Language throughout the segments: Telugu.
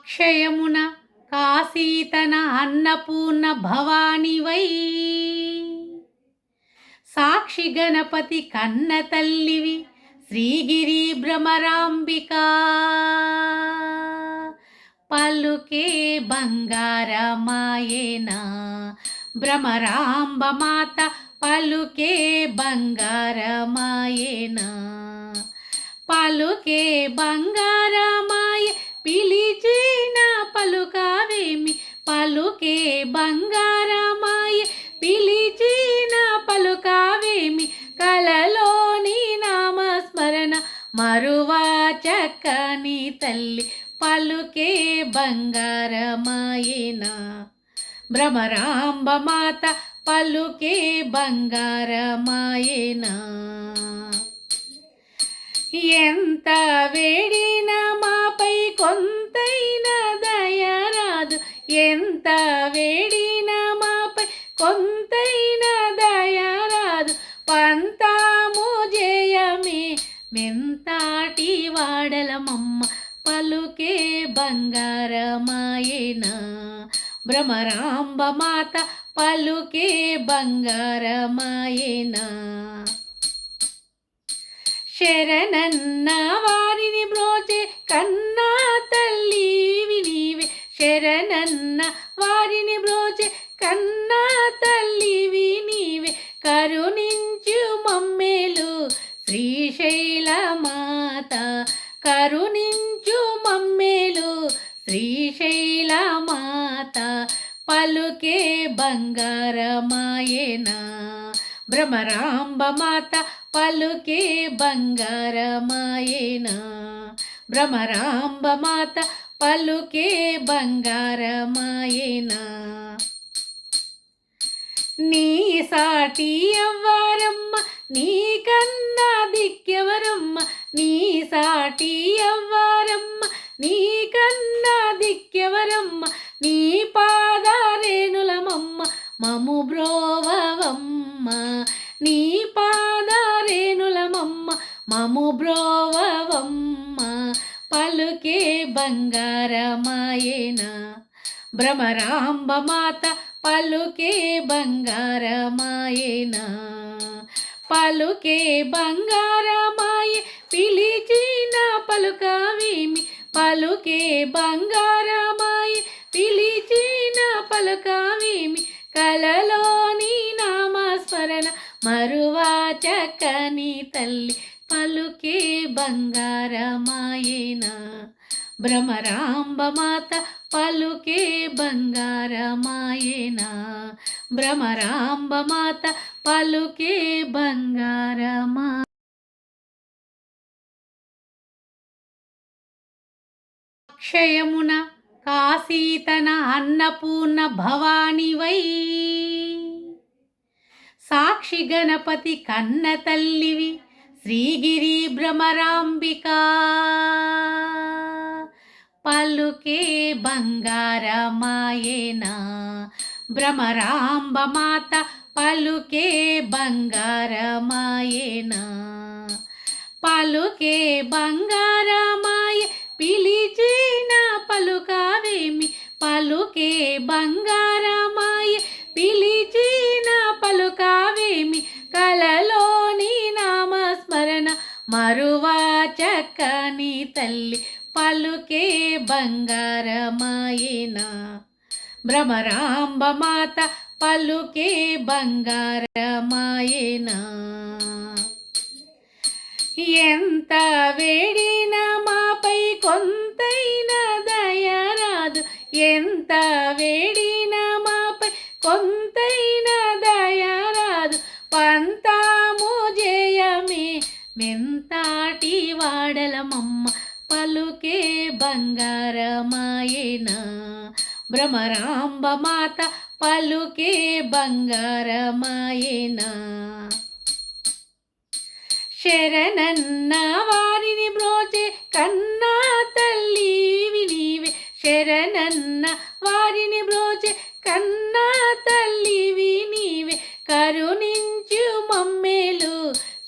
అక్షయమున కాశీతన అన్నపూర్ణ భవానివై సాక్షి గణపతి కన్న తల్లివి శ్రీగిరి భ్రమరాంబికా పలుకే బంగారమాయేనా భ్రమరాంబ మాత పలుకే బంగారమాయేనా పలుకే బంగారమాయే పిలిచిన పలుకావేమి పలుకే బంగారమాయే పిలిచిన పలుకావేమి కలలోని నామస్మరణ మరువా చక్కని తల్లి పలుకే బంగారమాయేనా భ్రమరాంబ మాత పలుకే బంగారమాయేనా ఎంత వేడినా మాపై కొంతైనా దయరాదు ఎంత వేడినా మాపై కొంతైనా దయరాదు పంతాము జయమే మెంతాటి వాడలమమ్మ పలుకే బంగారమాయేనా భ్రమరాంబ మాత పలుకే బంగారమాయేనా శరణన్న వారిని బ్రోచే కన్నా తల్లివి నీవే శరణన్న వారిని బ్రోచే కన్నా తల్లివి నీవే కరుణించు మమ్మేలు శ్రీశైల మాత కరుణించు మమ్మేలు శ్రీశైల మాత పలుకే బంగారమాయేనా భ్రమరాంబ మాత పలుకే బంగారమాయేనా భ్రమరాంబ మాత పలుకే బంగారమాయేనా నీ సాటి ఎవ్వరమ్మ నీ కన్నా దిక్కెవరమ్మ నీ సాటి ఎవ్వరమ్మ నీ కన్నా దిక్కెవరమ్మ నీ పాదారేణులమమ్మ మము బ్రోవవమ్మ నీ పాదారేణులమమ్మ మము బ్రోవవమ్మ పలుకే బంగారమాయేనా భ్రమరాంబ మాత పలుకే బంగారమాయేనా పలుకే బంగారమాయే పిలిచిన పలుకావేమి పలుకే బంగారమాయే పిలిచిన పలుకావేమి కలలోని నామస్మరణ మరువా చక్కని తల్లి పలుకే బంగారమాయేనా భ్రమరాంబ మాత పలుకే బంగారమాయేనా భ్రమరాంబ మాత పలుకే బంగారమా అక్షయమున కాశీతన అన్నపూర్ణ భవానివై సాక్షి గణపతి కన్న తల్లివి శ్రీగిరి భ్రమరాంబికా పలుకే బంగారమాయేనా భ్రమరాంబ మాత పలుకే బంగారమాయేనా పలుకే బంగారమాయే పిలిచిన పలుకావేమి పలుకే బంగారమాయే పిలిచిన పలుకావేమి కలలోని నామస్మరణ మరువా చక్కని తల్లి పలుకే బంగారమాయేనా భ్రమరాంబ మాత పలుకే బంగారమాయేనా ఎంత వేడినా మాపై కొంతైనా దయరాదు ఎంత వేడినా మాపై కొంతైనా దయరాదు పంతాము జయమే మెంతాటి వాడలమమ్మ పలుకే బంగారమాయేనా భ్రమరాంబ మాత పలుకే బంగారమాయేనా శరణన్న వారిని బ్రోచే కన్నా తల్లివి నీవే శరణన్న వారిని బ్రోచే కన్నా తల్లివి నీవే కరుణించు మమ్మేలు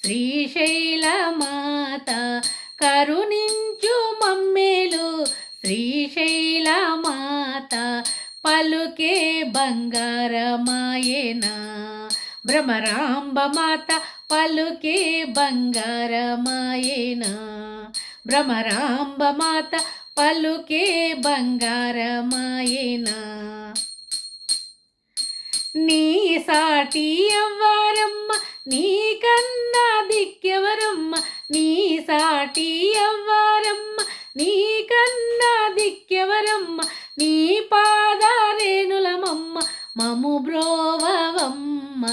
శ్రీశైల మాత కరుణించు మమ్మేలు శ్రీశైలమాత పలుకే బంగారమాయేనా భ్రమరాంబ మాత పలుకే బంగారమాయేనా భ్రమరాంబ మాత పలుకే బంగారమాయేనా నీ సాటి ఎవ్వరమ్మ నీ కన్నా దిక్కెవరమ్మ నీ సాటి ఎవ్వరమ్మ నీ కన్నా దిక్కెవరమ్మ నీ పాదారేణులమమ్మ మము బ్రోవవమ్మ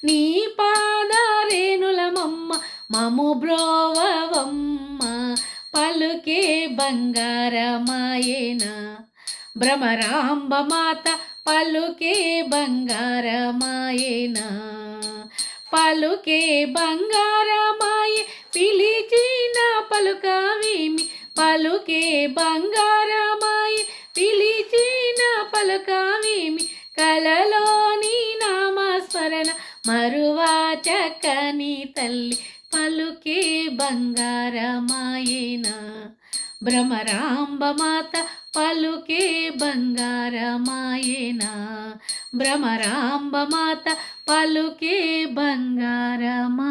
నీ పాదారేణులమమ్మ మము బ్రోవవమ్మ పలుకే బంగారమాయేనా భ్రమరాంబ మాత పలుకే బంగారమాయేనా పలుకే బంగారమాయే పిలిచిన పలుకవేమి పలుకే బంగారమాయే పిలిచిన పలుకవేమి కలలోని నామస్మరణ మరువా చక్కని తల్లి పలుకే బంగారమాయేనా భ్రమరాంబ మాత పలుకే బంగారమాయేనా భ్రమరాంబ మాత పలుకే బంగారమా